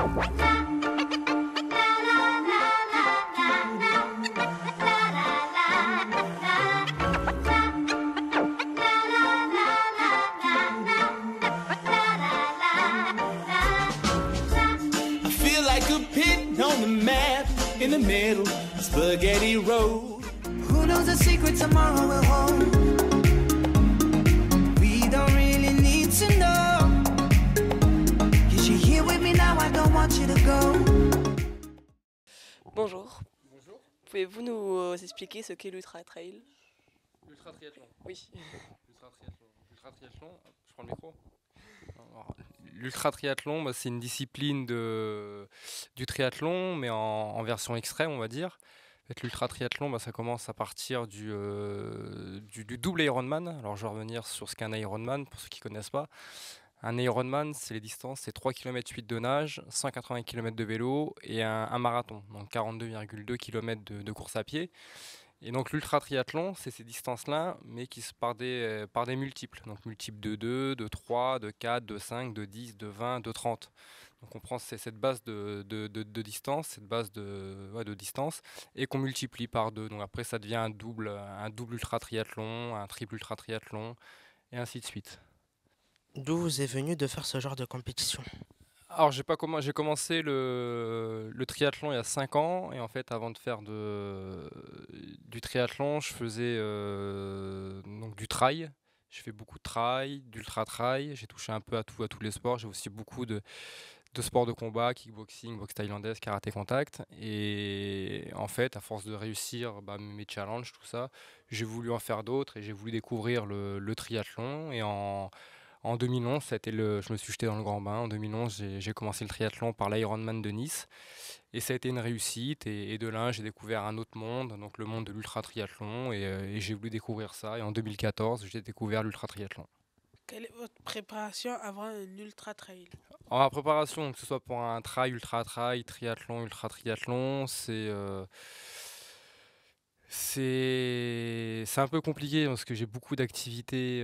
I feel like a pin on the map in the middle of Spaghetti Road. Who knows the secret tomorrow will hold? We don't really need to know. Cause you're here with me now, I don't want you to go. Bonjour. Bonjour. Pouvez-vous nous expliquer ce qu'est l'ultra trail? Ultra triathlon. Oui. Ultra triathlon. Ultra triathlon. Je prends le micro. L'ultra triathlon, bah, c'est une discipline du triathlon, mais en version extrême, on va dire. En fait, l'ultra triathlon, bah, ça commence à partir du double Ironman. Alors, je vais revenir sur ce qu'est un Ironman pour ceux qui ne connaissent pas. Un Ironman, c'est les distances, c'est 3 km 8 de nage, 180 km de vélo et un marathon, donc 42,2 km de course à pied. Et donc l'ultra triathlon, c'est ces distances-là, mais qui se par des multiples. Donc multiples de 2, de 3, de 4, de 5, de 10, de 20, de 30. Donc on prend cette base de distance, cette base de distance, et qu'on multiplie par 2. Donc après ça devient un double ultra triathlon, un triple ultra triathlon, et ainsi de suite. D'où vous est venu de faire ce genre de compétition? Alors j'ai commencé le triathlon il y a 5 ans, et en fait avant de faire du triathlon, je faisais donc du trail. Je fais beaucoup de trail, d'ultra trail, j'ai touché un peu à tous les sports. J'ai aussi beaucoup de sports de combat, kickboxing, boxe thaïlandaise, karaté contact. Et en fait, à force de réussir mes challenges, tout ça, j'ai voulu en faire d'autres et j'ai voulu découvrir le triathlon. Et en 2011, je me suis jeté dans le grand bain. En 2011, j'ai commencé le triathlon par l'Ironman de Nice. Et ça a été une réussite. Et de là, j'ai découvert un autre monde, donc le monde de l'ultra-triathlon. Et j'ai voulu découvrir ça. Et en 2014, j'ai découvert l'ultra-triathlon. Quelle est votre préparation avant un ultra trail? En ma préparation, que ce soit pour un trail, ultra-trail, triathlon, ultra-triathlon, c'est un peu compliqué parce que j'ai beaucoup d'activités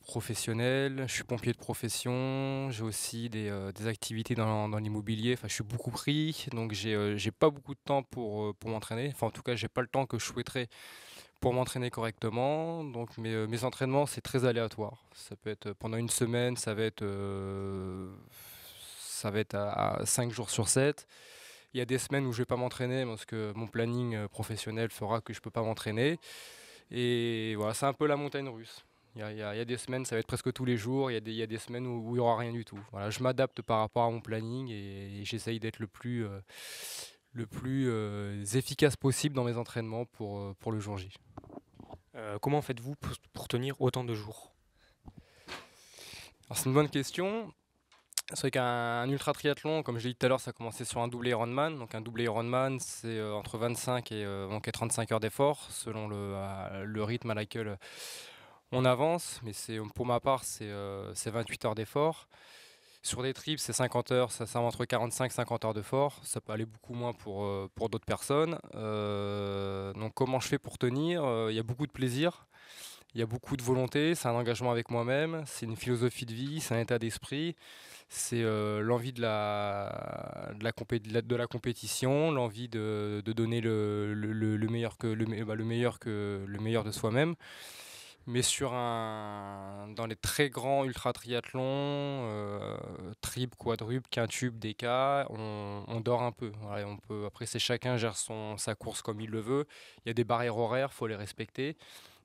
professionnelles. Je suis pompier de profession, j'ai aussi des activités dans l'immobilier. Enfin, je suis beaucoup pris, donc j'ai pas beaucoup de temps pour m'entraîner. Enfin, en tout cas, j'ai pas le temps que je souhaiterais pour m'entraîner correctement. Donc mes entraînements, c'est très aléatoire. Ça peut être pendant une semaine, ça va être à 5 jours sur 7. Il y a des semaines où je ne vais pas m'entraîner parce que mon planning professionnel fera que je ne peux pas m'entraîner. Et voilà, c'est un peu la montagne russe. Il y a des semaines, ça va être presque tous les jours. Il y a des semaines où il n'y aura rien du tout. Voilà, je m'adapte par rapport à mon planning et j'essaye d'être le plus efficace possible dans mes entraînements pour le jour J. Comment faites-vous pour tenir autant de jours? Alors c'est une bonne question. C'est vrai qu'un ultra triathlon, comme je l'ai dit tout à l'heure, ça a commencé sur un double Ironman. Donc un double Ironman, c'est entre 25 et 35 heures d'effort, selon le rythme à laquelle on avance. Mais pour ma part, c'est 28 heures d'effort. Sur des trips, c'est 50 heures, ça va entre 45 et 50 heures d'effort. Ça peut aller beaucoup moins pour d'autres personnes. Donc comment je fais pour tenir? Il y a beaucoup de plaisir. Il y a beaucoup de volonté, c'est un engagement avec moi-même, c'est une philosophie de vie, c'est un état d'esprit, c'est l'envie de la compétition, l'envie de donner le meilleur de soi-même. Mais dans les très grands ultra triathlons, triple, quadruple, quintuple, DK, on dort un peu. Voilà, après, chacun gère sa course comme il le veut. Il y a des barrières horaires, il faut les respecter.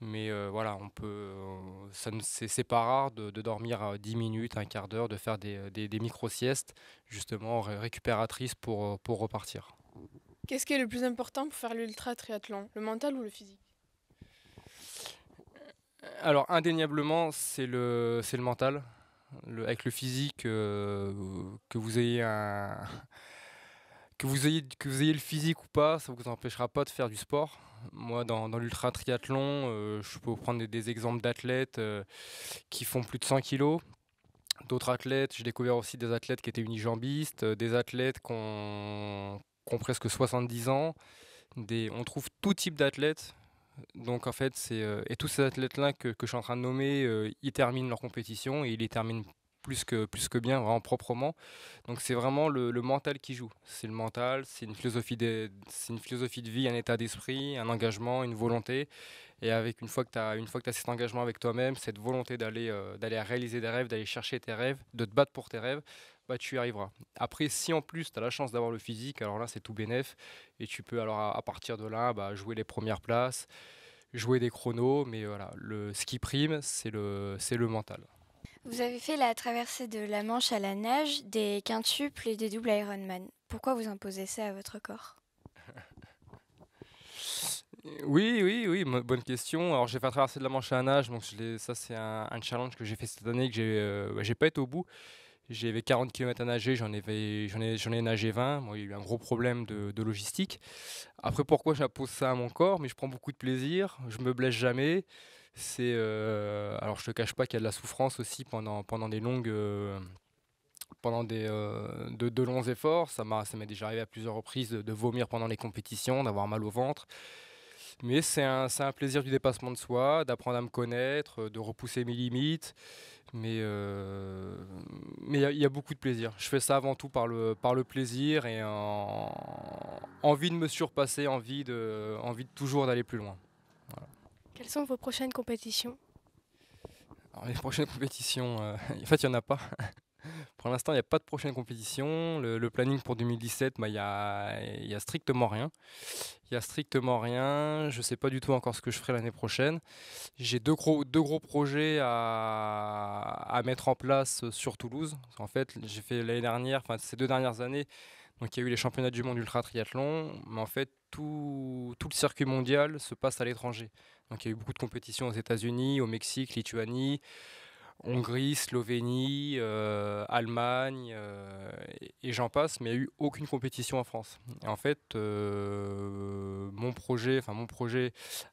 Mais voilà, c'est pas rare de dormir 10 minutes, un quart d'heure, de faire des micro-siestes, justement récupératrices pour repartir. Qu'est-ce qui est le plus important pour faire l'ultra triathlon, le mental ou le physique? Alors indéniablement, c'est le mental. Avec le physique, que vous ayez le physique ou pas, ça ne vous empêchera pas de faire du sport. Moi, dans l'ultra triathlon, je peux vous prendre des exemples d'athlètes qui font plus de 100 kilos. D'autres athlètes, j'ai découvert aussi des athlètes qui étaient unijambistes, des athlètes qui ont presque 70 ans. On trouve tout type d'athlètes. Donc en fait, et tous ces athlètes-là que je suis en train de nommer, ils terminent leur compétition et ils les terminent plus que bien, vraiment proprement. Donc c'est vraiment le mental qui joue. C'est le mental, c'est une philosophie de vie, un état d'esprit, un engagement, une volonté. Et avec une fois que tu as cet engagement avec toi-même, cette volonté d'aller réaliser des rêves, d'aller chercher tes rêves, de te battre pour tes rêves, bah, tu y arriveras. Après, si en plus tu as la chance d'avoir le physique, alors là c'est tout bénef. Et tu peux alors à partir de là bah, jouer les premières places, jouer des chronos. Mais voilà, ce qui prime, c'est le mental. Vous avez fait la traversée de la Manche à la nage, des quintuples et des doubles Ironman. Pourquoi vous imposez ça à votre corps? Oui, bonne question. Alors j'ai fait la traversée de la Manche à la nage, donc ça c'est un challenge que j'ai fait cette année que j'ai pas été au bout. J'avais 40 km à nager, j'en ai nagé 20. Bon, il y a eu un gros problème de logistique. Après, pourquoi j'impose ça à mon corps? Mais je prends beaucoup de plaisir, je me blesse jamais. Alors je te cache pas qu'il y a de la souffrance aussi pendant des longues, de longs efforts. Ça m'est déjà arrivé à plusieurs reprises de vomir pendant les compétitions, d'avoir mal au ventre. Mais c'est un plaisir du dépassement de soi, d'apprendre à me connaître, de repousser mes limites. Mais il y a beaucoup de plaisir. Je fais ça avant tout par le plaisir et envie de me surpasser, envie de toujours d'aller plus loin. Voilà. Quelles sont vos prochaines compétitions? Alors, les prochaines compétitions, en fait, il n'y en a pas. Pour l'instant, il n'y a pas de prochaine compétition. Le planning pour 2017, bah, il y a strictement rien. Il y a strictement rien. Je ne sais pas du tout encore ce que je ferai l'année prochaine. J'ai deux gros projets à mettre en place sur Toulouse. En fait, j'ai fait l'année dernière, enfin ces 2 dernières années, donc il y a eu les championnats du monde ultra triathlon, mais en fait tout le circuit mondial se passe à l'étranger. Donc il y a eu beaucoup de compétitions aux États-Unis, au Mexique, Lituanie, Hongrie, Slovénie, Allemagne et j'en passe, mais il n'y a eu aucune compétition en France. Et en fait, mon projet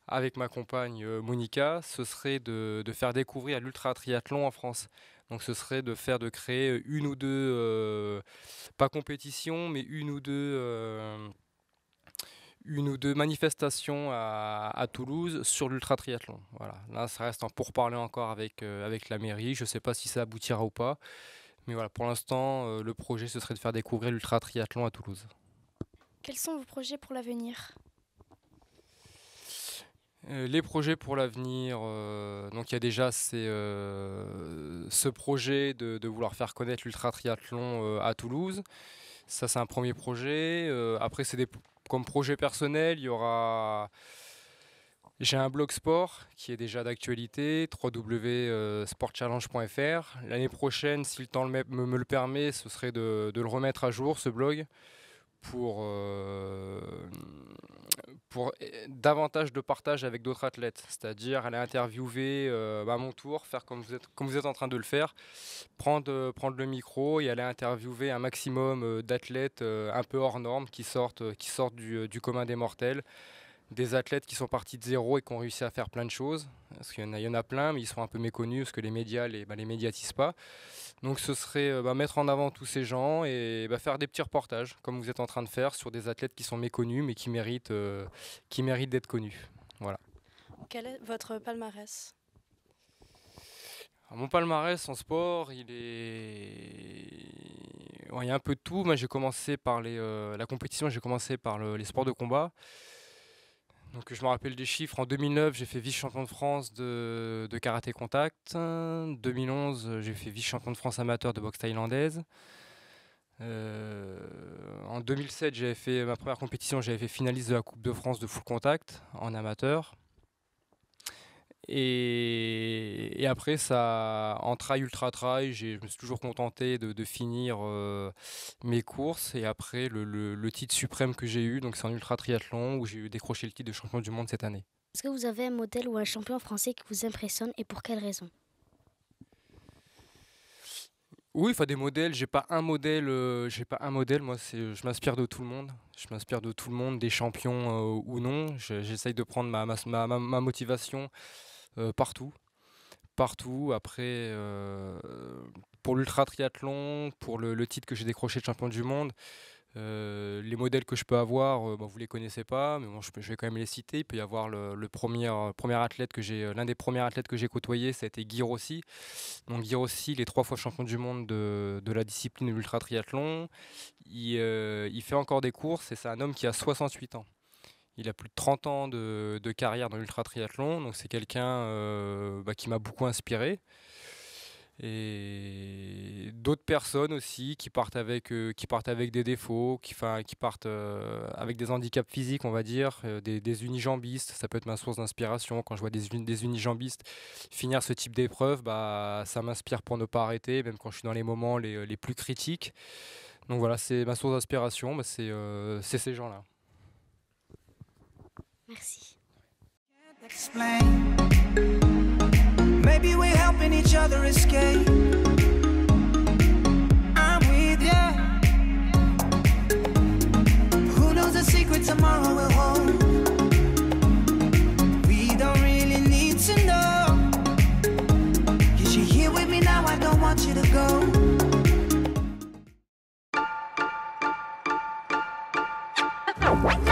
avec ma compagne Monica, ce serait de faire découvrir l'ultra triathlon en France. Donc ce serait de créer une ou deux, pas compétitions, mais une ou deux manifestations à Toulouse sur l'ultra triathlon. Voilà. Là, ça reste en pourparler encore avec la mairie. Je ne sais pas si ça aboutira ou pas. Mais voilà, pour l'instant, le projet, ce serait de faire découvrir l'ultra triathlon à Toulouse. Quels sont vos projets pour l'avenir? Les projets pour l'avenir, donc il y a déjà ce projet de vouloir faire connaître l'ultra triathlon à Toulouse. Ça, c'est un premier projet. Après, comme projet personnel, j'ai un blog sport qui est déjà d'actualité, www.sportchallenge.fr. L'année prochaine, si le temps me le permet, ce serait de le remettre à jour, ce blog, pour davantage de partage avec d'autres athlètes. C'est-à-dire aller interviewer à mon tour, faire comme vous êtes en train de le faire, prendre le micro et aller interviewer un maximum d'athlètes un peu hors normes qui sortent du commun des mortels. Des athlètes qui sont partis de zéro et qui ont réussi à faire plein de choses. Parce qu'il y en a plein, mais ils sont un peu méconnus parce que les médias les médiatisent pas. Donc ce serait mettre en avant tous ces gens et faire des petits reportages, comme vous êtes en train de faire, sur des athlètes qui sont méconnus, mais qui méritent d'être connus. Voilà. Quel est votre palmarès? Alors, mon palmarès en sport, il y a un peu de tout. Moi, j'ai commencé par la compétition, j'ai commencé par les sports de combat. Donc je me rappelle des chiffres, en 2009 j'ai fait vice-champion de France de karaté contact, 2011 j'ai fait vice-champion de France amateur de boxe thaïlandaise, en 2007 j'avais fait ma première compétition, j'avais fait finaliste de la Coupe de France de full contact en amateur. Et après, en trail, ultra trail, je me suis toujours contenté de finir mes courses. Et après, le titre suprême que j'ai eu, donc c'est en ultra triathlon, où j'ai décroché le titre de champion du monde cette année. Est-ce que vous avez un modèle ou un champion français qui vous impressionne et pour quelle raison? Oui, des modèles. J'ai pas un modèle. Moi, je m'inspire de tout le monde. Je m'inspire de tout le monde, des champions ou non. J'essaye de prendre ma motivation partout. Après, pour l'ultra triathlon, pour le titre que j'ai décroché de champion du monde, Les modèles que je peux avoir, vous les connaissez pas, mais bon, je vais quand même les citer. Il peut y avoir premier athlète l'un des premiers athlètes que j'ai côtoyé, ça a été Guy Rossi. Donc Guy Rossi, il est 3 fois champion du monde de la discipline de l'ultra triathlon. Il fait encore des courses et c'est un homme qui a 68 ans. Il a plus de 30 ans de carrière dans l'ultra triathlon, donc c'est quelqu'un qui m'a beaucoup inspiré. Et d'autres personnes aussi qui partent avec des défauts, qui partent avec des handicaps physiques, on va dire, des unijambistes. Ça peut être ma source d'inspiration. Quand je vois des unijambistes finir ce type d'épreuve, ça m'inspire pour ne pas arrêter, même quand je suis dans les moments les plus critiques. Donc voilà, c'est ma source d'inspiration, c'est ces gens-là. Merci. Explain. Maybe we're helping each other escape. I'm with ya. Who knows the secret tomorrow will hold? We don't really need to know. 'Cause you're here with me now, I don't want you to go. What?